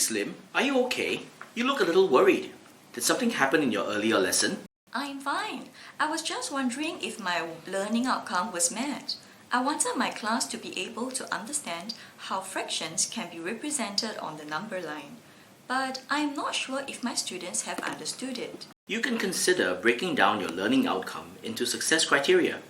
Slim, are you okay? You look a little worried. Did something happen in your earlier lesson? I'm fine. I was just wondering if my learning outcome was met. I wanted my class to be able to understand how fractions can be represented on the number line. But I'm not sure if my students have understood it. You can consider breaking down your learning outcome into success criteria.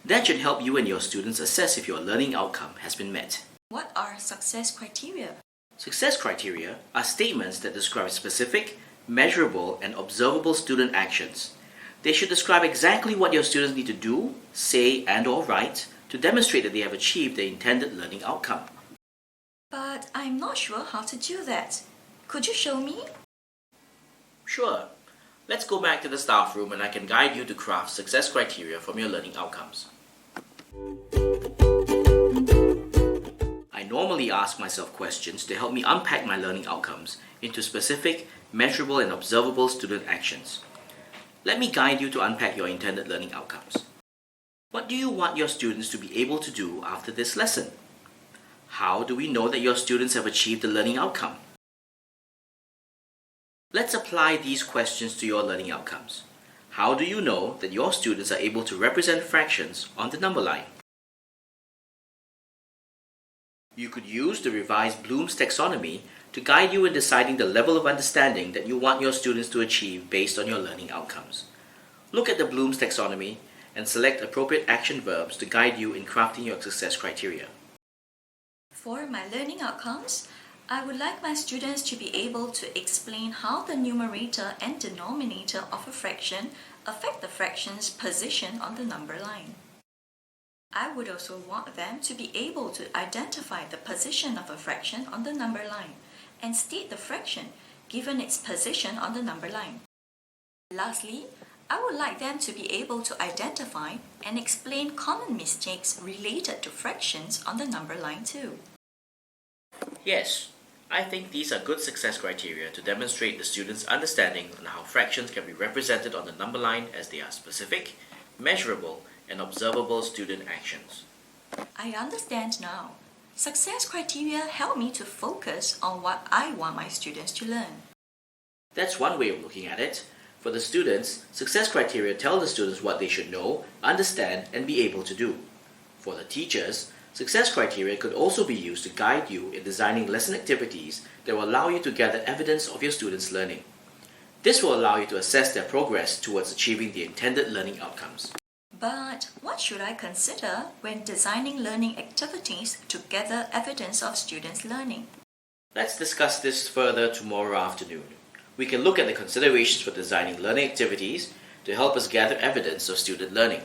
That should help you and your students assess if your learning outcome has been met. What are success criteria? Success criteria are statements that describe specific, measurable, and observable student actions. They should describe exactly what your students need to do, say, and/or write to demonstrate that they have achieved the intended learning outcome. But I'm not sure how to do that. Could you show me? Sure. Let's go back to the staff room and I can guide you to craft success criteria from your learning outcomes. I normally ask myself questions to help me unpack my learning outcomes into specific, measurable, and observable student actions. Let me guide you to unpack your intended learning outcomes. What do you want your students to be able to do after this lesson? How do we know that your students have achieved the learning outcome? Let's apply these questions to your learning outcomes. How do you know that your students are able to represent fractions on the number line? You could use the revised Bloom's taxonomy to guide you in deciding the level of understanding that you want your students to achieve based on your learning outcomes. Look at the Bloom's taxonomy and select appropriate action verbs to guide you in crafting your success criteria. For my learning outcomes, I would like my students to be able to explain how the numerator and denominator of a fraction affect the fraction's position on the number line. I would also want them to be able to identify the position of a fraction on the number line and state the fraction given its position on the number line. Lastly, I would like them to be able to identify and explain common mistakes related to fractions on the number line too. Yes, I think these are good success criteria to demonstrate the students' understanding on how fractions can be represented on the number line as they are specific, measurable, and observable student actions. I understand now. Success criteria help me to focus on what I want my students to learn. That's one way of looking at it. For the students, success criteria tell the students what they should know, understand, and be able to do. For the teachers, success criteria could also be used to guide you in designing lesson activities that will allow you to gather evidence of your students' learning. This will allow you to assess their progress towards achieving the intended learning outcomes. But what should I consider when designing learning activities to gather evidence of students' learning? Let's discuss this further tomorrow afternoon. We can look at the considerations for designing learning activities to help us gather evidence of student learning.